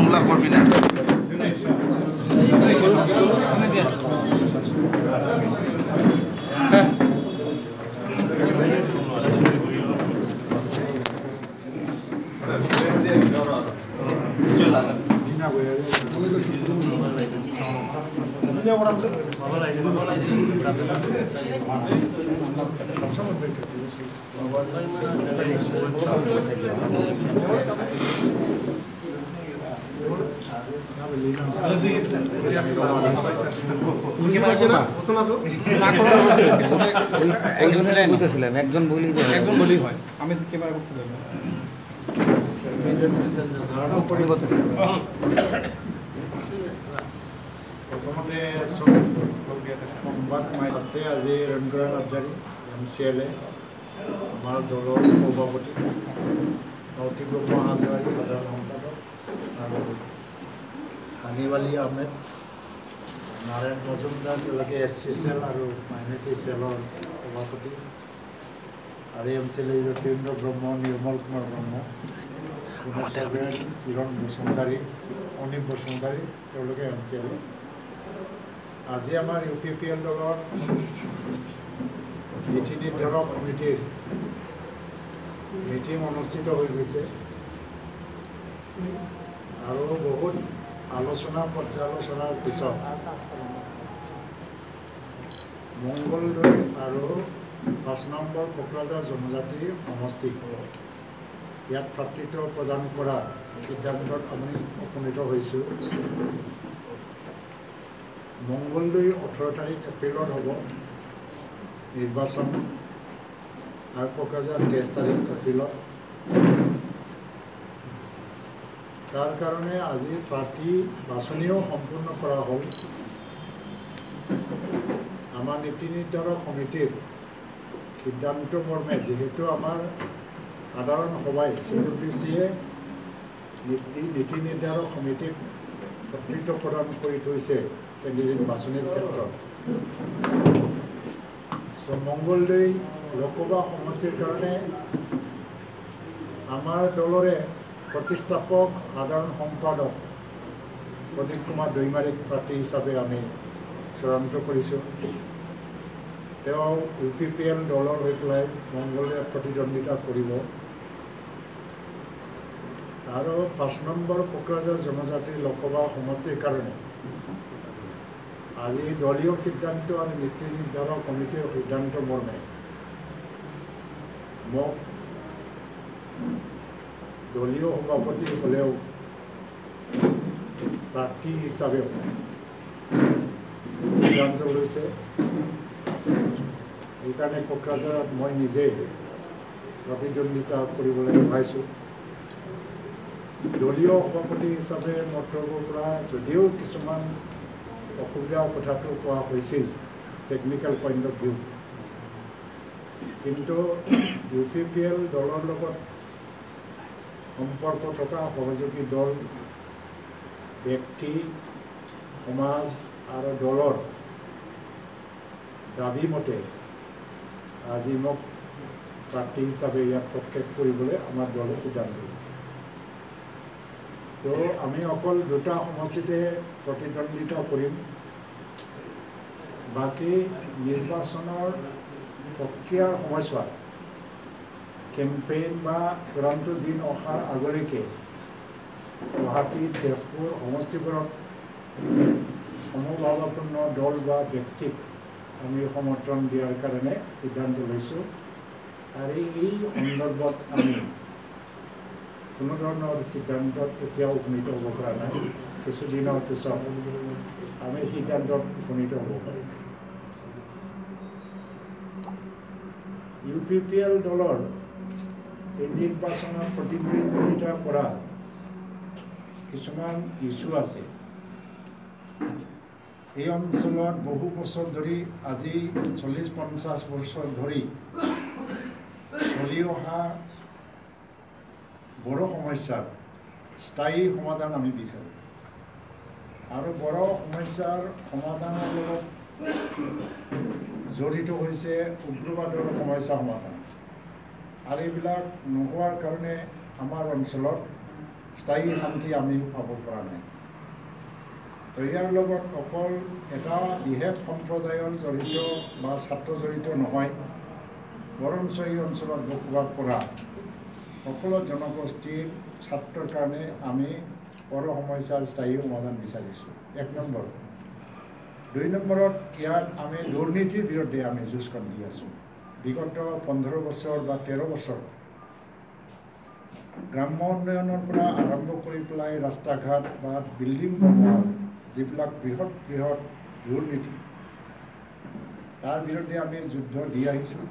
সংগ্লাস কৰবি না একজন বলি হয় আমি ক্যামেৰা কৰতে পাৰবো প্ৰথমতে সংবাদ মাই আছে আজি ৰেণুকা নাৰ্জাৰী MCLA আমাৰ দলৰ সভাপতি নৌতিক হাজৰি সাধাৰণ সম্পাদক আৰু হানিৱালী আহমেদ নাৰায়ণ মজুমদাৰ তেওঁলোকে SCCL আৰু মাইনৰিটি চেলৰ সভাপতি আৰু MCLA যতীন্দ্ৰ ব্ৰহ্ম নিৰ্মল কুমাৰ ব্ৰহ্ম কিৰণ বসুমতাৰী অনিপ বসুমতাৰী তেওঁলোকে MCLA আজি আমাৰ UPPL দলৰ নীতি নিৰ্ধাৰক সমিতিৰ মিটিং অনুষ্ঠিত হৈ গৈছে আৰু বহুত আলোচনা পৰ্যালোচনাৰ পিছত মংগলদৈ আৰু ৫ নম্বৰ কোকৰাঝাৰ জনজাতি সমষ্টি ইয়াত প্ৰাৰ্থিত্ব প্ৰদান কৰা সিদ্ধান্তত আমি উপনীত হৈছোঁ মংগলদৈ 18 তাৰিখ এপ্ৰিলত হ'ব নিৰ্বাচন আৰু কোকৰাঝাৰ 23 তাৰিখ এপ্ৰিলত তাৰ কাৰণে আজি প্ৰাৰ্থী বাছনিও সম্পূৰ্ণ কৰা হ'ল আমাৰ নীতি নিৰ্ধাৰক সমিতিৰ সিদ্ধান্ত মৰ্মে যেহেতু আমাৰ সাধাৰণ সভাই CWCয়ে নীতি নিৰ্ধাৰক সমিতিক কৰ্তৃত্ব প্ৰদান কৰি থৈছে কেণ্ডিডেট বাছনিৰ ক্ষেত্ৰত মংগলদৈ লোকসভা সমষ্টিৰ কাৰণে আমাৰ দলৰে প্ৰতিষ্ঠাপক সাধাৰণ সম্পাদক প্ৰদীপ কুমাৰ দৈমাৰীক প্ৰাৰ্থী হিচাপে আমি চূড়ান্ত কৰিছোঁ তেওঁ UPPL দলৰ হৈ পেলাই মংগলদৈত প্ৰতিদ্বন্দ্বিতা কৰিব আৰু ৫ নম্বৰ কোকৰাঝাৰ জনজাতি লোকসভা সমষ্টিৰ কাৰণে আজি দলীয় সিদ্ধান্ত আৰু নীতি নিৰ্ধাৰক সমিতিৰ সিদ্ধান্ত মৰ্মে মোক দলীয় সভাপতি হ'লেও প্ৰাৰ্থী হিচাপেও সিদ্ধান্ত লৈছে সেইকাৰণে কোকৰাঝাৰত মই নিজেই প্ৰতিদ্বন্দ্বিতা কৰিবলৈ ওলাইছোঁ দলীয় সভাপতি হিচাপে মন্তব্যৰ পৰা যদিও কিছুমান অসুবিধাৰ কথাটো কোৱা হৈছিল টেকনিকেল পইণ্ট অফ ভিউ কিন্তু UPPL দলৰ লগত সম্পৰ্ক থকা সহযোগী দল ব্যক্তি সমাজ আৰু দলৰ দাবী মতে আজি মোক প্ৰাৰ্থী হিচাপে ইয়াত প্ৰক্ষেপ কৰিবলৈ আমাৰ দলে সিদ্ধান্ত লৈছে তো আমি অকল দুটা সমষ্টিতে প্ৰতিদ্বন্দ্বিতা কৰিম বাকী নিৰ্বাচনৰ প্ৰক্ৰিয়াৰ সময়ছোৱাত কেম্পেইন বা চূড়ান্ত দিন অহাৰ আগলৈকে গুৱাহাটী তেজপুৰ সমষ্টিবোৰত সমভাৱাপন্ন দল বা ব্যক্তিক আমি সমৰ্থন দিয়াৰ কাৰণে সিদ্ধান্ত লৈছোঁ আৰু এই সন্দৰ্ভত আমি কোনো ধৰণৰ সিদ্ধান্তত এতিয়াও উপনীত হ'ব পৰা নাই কিছুদিনৰ পিছত আমি সিদ্ধান্তত উপনীত হ'ব পাৰিম UPPL দলৰ এই নিৰ্বাচনত প্ৰতিদ্বন্দ্বিতা কৰা কিছুমান ইছ্যু আছে এই অঞ্চলত বহু বছৰ ধৰি আজি 40-50 বছৰ ধৰি চলি অহা বড়ো সমস্যাৰ স্থায়ী সমাধান আমি বিচাৰোঁ আৰু বড়ো সমস্যাৰ সমাধানৰ লগত জড়িত হৈছে উগ্ৰবাদৰ সমস্যা সমাধান আৰু এইবিলাক নোহোৱাৰ কাৰণে আমাৰ অঞ্চলত স্থায়ী শান্তি আমি পাব পৰা নাই। তো ইয়াৰ লগত অকল এটা বিশেষ সম্প্ৰদায়ৰ জড়িত বা ছাত্ৰ জড়িত নহয়, বৰঞ্চ এই অঞ্চলত বসবাস কৰা সকলো জনগোষ্ঠীৰ ছাত্ৰৰ কাৰণে আমি পৌৰ সমস্যাৰ স্থায়ী সমাধান বিচাৰিছোঁ। 1 নম্বৰ। 2 নম্বৰত ইয়াত আমি দুৰ্নীতিৰ বিৰুদ্ধে আমি যুঁজখন দি আছোঁ। বিগত 15 বছৰ বা 13 বছৰ গ্ৰাম্য উন্নয়নৰ পৰা আৰম্ভ কৰি পেলাই ৰাস্তা ঘাট বা বিল্ডিং বনোৱাৰ যিবিলাক বৃহৎ বৃহৎ দুৰ্নীতি, তাৰ বিৰুদ্ধে আমি যুদ্ধ দি আহিছোঁ।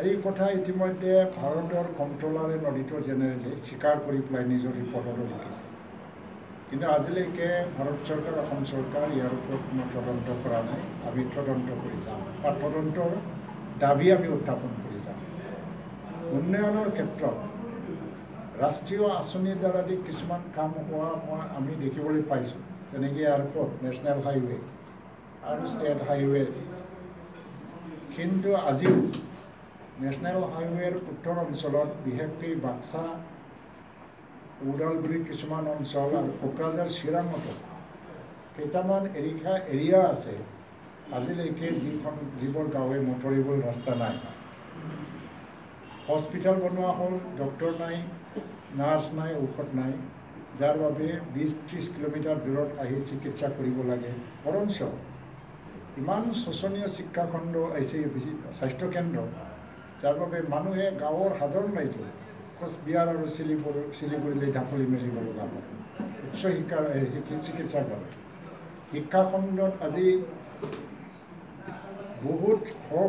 এই কথা ইতিমধ্যে ভাৰতৰ কণ্ট্ৰলাৰে অডিটৰ জেনেৰেলে স্বীকাৰ কৰি পেলাই নিজৰ ৰিপৰ্টতো লিখিছে। কিন্তু আজিলৈকে ভাৰত চৰকাৰ, অসম চৰকাৰ ইয়াৰ ওপৰত কোনো তদন্ত কৰা নাই। আমি তদন্ত কৰি যাম বা তদন্তৰ দাবী আমি উত্থাপন কৰি যাম। উন্নয়নৰ ক্ষেত্ৰত ৰাষ্ট্ৰীয় আঁচনিৰ দ্বাৰা কিছুমান কাম হোৱা আমি দেখিবলৈ পাইছোঁ, যেনেকৈ এয়াৰপৰ্ট, নেশ্যনেল হাইৱে আৰু ষ্টেট হাইৱে। কিন্তু আজিও নেশ্যনেল হাইৱেৰ উত্তৰ অঞ্চলত, বিশেষকৈ বাক্সা, ওদালগুৰিৰ কিছুমান অঞ্চল আৰু কোকৰাঝাৰ, চিৰাঙতো কেইটামান এৰিয়া আছে আজিলৈকে যিবোৰ গাঁৱে মটৰিবল ৰাস্তা নাই। হস্পিটেল বনোৱা হ'ল, ডক্টৰ নাই, নাৰ্ছ নাই, ঔষধ নাই, যাৰ বাবে 20-30 কিলোমিটাৰ দূৰত আহি চিকিৎসা কৰিব লাগে। বৰঞ্চ ইমান শোচনীয় শিক্ষাখণ্ড আহিছে, স্বাস্থ্যকেন্দ্ৰ, যাৰ বাবে মানুহে গাঁৱৰ সাধাৰণ ৰাইজে কোচবিহাৰ আৰু শিলিগুৰিলৈ ঢাপলি মেলিব লগা হয় উচ্চ শিক্ষাৰ চিকিৎসাৰ বাবে। শিক্ষাখণ্ডত আজি বহুত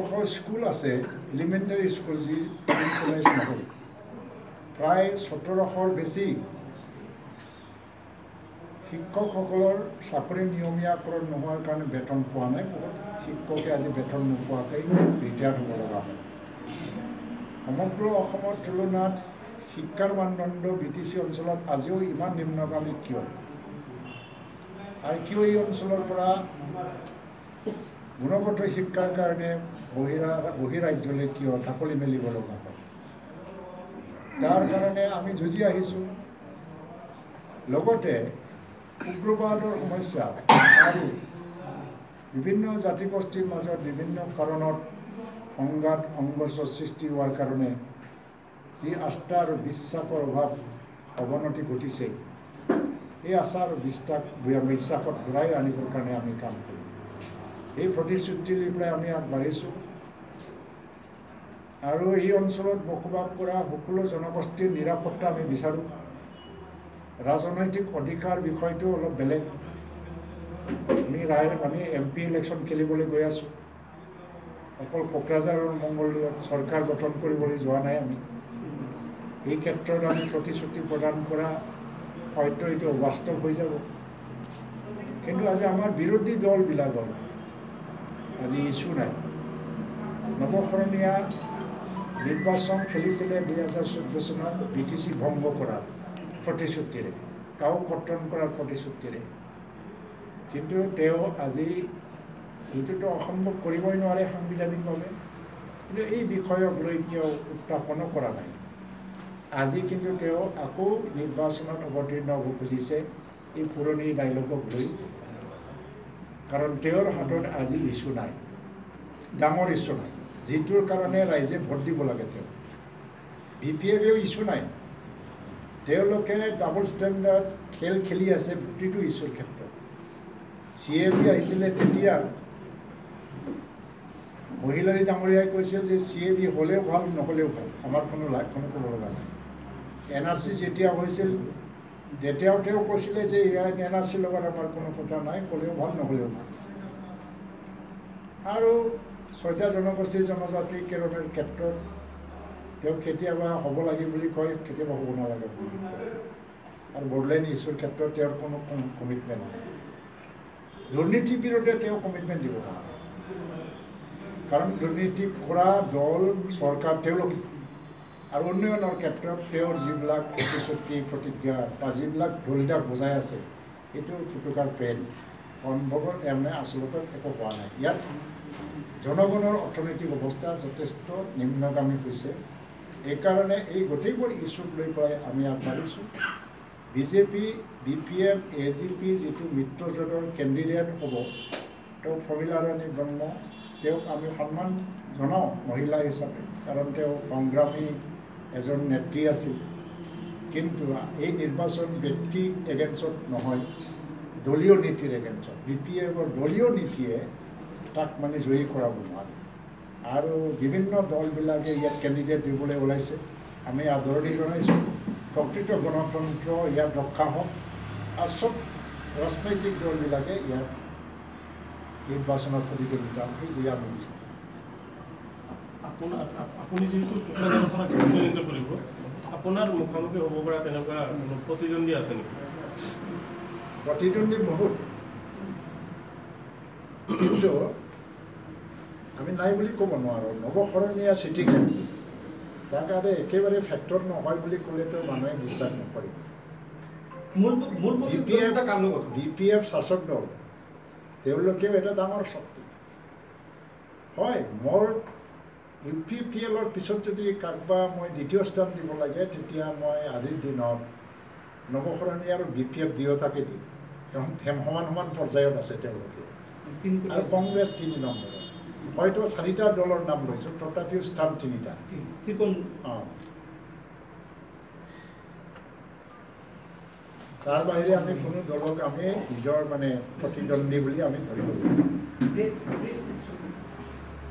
শ স্কুল আছে, এলিমেণ্টাৰী স্কুল, যি ইনিচিয়েলাইজ নহ'ল। প্ৰায় 1700ৰ বেছি শিক্ষকসকলৰ চাকৰি নিয়মীয়াকৰণ নোহোৱাৰ কাৰণে বেতন পোৱা নাই। বহুত শিক্ষকে আজি বেতন নোপোৱাকৈ ৰিটায়াৰ্ড হ'ব লগা হয়। সমগ্ৰ অসমৰ তুলনাত শিক্ষাৰ মানদণ্ড BTC অঞ্চলত আজিও ইমান নিম্নগামী কিয়? আৰু কিয় এই অঞ্চলৰ পৰা গুণগত শিক্ষাৰ কাৰণে বহিৰাজ্যলৈ কিয় ঢাপলি মেলিব লগা হয়? তাৰ কাৰণে আমি যুঁজি আহিছোঁ। লগতে উগ্ৰবাদৰ সমস্যা আৰু বিভিন্ন জাতিগোষ্ঠীৰ মাজত বিভিন্ন কাৰণত সংঘাত সংঘৰ্ষ সৃষ্টি হোৱাৰ কাৰণে যি আস্থা আৰু বিশ্বাসৰ অৱনতি ঘটিছে, এই আস্থা আৰু বিশ্বাসত ঘূৰাই আনিবৰ কাৰণে আমি কাম কৰিম। এই প্ৰতিশ্ৰুতি লৈ পেলাই আমি আগবাঢ়িছোঁ। আৰু এই অঞ্চলত বসবাস কৰা সকলো জনগোষ্ঠীৰ নিৰাপত্তা আমি বিচাৰোঁ। ৰাজনৈতিক অধিকাৰ বিষয়টো অলপ বেলেগ। আমি MP ইলেকশ্যন খেলিবলৈ গৈ আছোঁ। অকল কোকৰাঝাৰৰ মংগলদৈত চৰকাৰ গঠন কৰিবলৈ যোৱা নাই আমি। এই ক্ষেত্ৰত আমি প্ৰতিশ্ৰুতি প্ৰদান কৰা হয়তো এইটো অবাস্তৱ হৈ যাব। কিন্তু আজি আমাৰ বিৰোধী দলবিলাকৰ আজি ইছ্যু নাই। নৱশৰণীয়া নিৰ্বাচন খেলিছিলে 2014 চনত BTC ভংগ কৰাৰ প্ৰতিশ্ৰুতিৰে, গাঁও কৰ্তন কৰাৰ প্ৰতিশ্ৰুতিৰে। কিন্তু তেওঁ আজি এইটোতো অসম্ভৱ কৰিবই নোৱাৰে সাংবিধানিকভাৱে। কিন্তু এই বিষয়ক লৈ এতিয়াও উত্থাপনো কৰা নাই। আজি কিন্তু তেওঁ আকৌ নিৰ্বাচনত অৱতীৰ্ণ হ'ব খুজিছে এই পুৰণি ডাইলগক লৈ। কাৰণ তেওঁৰ হাতত আজি ইছ্যু নাই, ডাঙৰ ইছ্যু নাই, যিটোৰ কাৰণে ৰাইজে ভোট দিব লাগে। তেওঁ BPFও ইছ্যু নাই। তেওঁলোকে ডাবল ষ্টেণ্ডাৰ্ড খেল খেলি আছে প্ৰতিটো ইছ্যুৰ ক্ষেত্ৰত। CAB আহিছিলে তেতিয়া মহিলাৰী ডাঙৰীয়াই কৈছিল যে CAB হ'লেও ভাল, নহ'লেও ভাল, আমাৰ কোনো ক'ব লগা নাই। NRC যেতিয়া হৈছিল তেতিয়াও তেওঁ কৈছিলে যে NRC লগত আমাৰ কোনো কথা নাই, ক'লেও ভাল, নহ'লেও ভাল। আৰু 6টা জনগোষ্ঠী জনজাতিকৰণৰ ক্ষেত্ৰত তেওঁ কেতিয়াবা হ'ব লাগে বুলি কয়, কেতিয়াবা হ'ব নালাগে বুলি কয়। আৰু বড়োলেণ্ড ইছ্যুৰ ক্ষেত্ৰত তেওঁৰ কোনো কমিটমেণ্ট নাই। দুৰ্নীতিৰ বিৰুদ্ধে তেওঁ কমিটমেণ্ট দিব পাৰে, কাৰণ দুৰ্নীতি কৰা দল চৰকাৰ তেওঁলোকে। আৰু উন্নয়নৰ ক্ষেত্ৰত তেওঁৰ যিবিলাক প্ৰতিশ্ৰুতি প্ৰতিজ্ঞা বা যিবিলাক ঢোলডাক বজাই আছে, এইটো ফুটুকাৰ পেন। সম্ভৱত এনে আচলতে একো হোৱা নাই। ইয়াত জনগণৰ অৰ্থনৈতিক অৱস্থা যথেষ্ট নিম্নগামী হৈছে। এইকাৰণে এই গোটেইবোৰ ইছ্যুক লৈ পেলাই আমি আগবাঢ়িছোঁ। বিজেপি BPF AGP যিটো মিত্ৰজোঁটৰ কেণ্ডিডেট হ'ব তেওঁ প্ৰমীলাৰাণী ব্ৰহ্ম তেওঁক আমি সন্মান জনাওঁ মহিলা হিচাপে কাৰণ তেওঁ সংগ্ৰামী এজন নেত্ৰী আছিল কিন্তু এই নিৰ্বাচন ব্যক্তিক এগেইনষ্টত নহয় দলীয় নীতিৰ এগেইনষ্টত BPFৰ দলীয় নীতিয়ে তাক মানে জয়ী কৰাব নোৱাৰে আৰু বিভিন্ন দলবিলাকে ইয়াত কেণ্ডিডেট দিবলৈ ওলাইছে আমি আদৰণি জনাইছোঁ প্ৰকৃত গণতন্ত্ৰ ইয়াত ৰক্ষা হওক আৰু চব ৰাজনৈতিক দলবিলাকে ইয়াত নিৰ্বাচনত প্ৰতিযোগিতা দিয়া আমি বিচাৰোঁ আপুনি যিহেতু প্ৰতিদ্বন্দ্বিতা কৰিব আপোনাৰ মুখামুখি হ'ব পৰা তেনেকুৱা প্ৰতিদ্বন্দ্বী আছে নেকি প্ৰতিদ্বন্দ্বী বহুত কিন্তু আমি নাই বুলি ক'ব নোৱাৰোঁ নৱশৰণীয়া চিটি কেম্প তাৰ কাৰণে একেবাৰে ফেক্টৰ নহয় বুলি ক'লেতো মানুহে বিশ্বাস নকৰিব BPF শাসক দল তেওঁলোকেও এটা ডাঙৰ শক্তি হয় মোৰ UPPLৰ পিছত যদি কাৰোবাক মই দ্বিতীয় স্থান দিব লাগে তেতিয়া মই আজিৰ দিনত নৱশৰণীয়া আৰু BPF দুয়োটাকে দিম কাৰণ সমান সমান পৰ্যায়ত আছে তেওঁলোকে আৰু কংগ্ৰেছ 3 নম্বৰত হয়তো 4টা দলৰ নাম লৈছোঁ তথাপিও স্থান 3টা তাৰ বাহিৰে আমি কোনো দলক আমি নিজৰ মানে প্ৰতিদ্বন্দ্বী বুলি আমি ধৰিব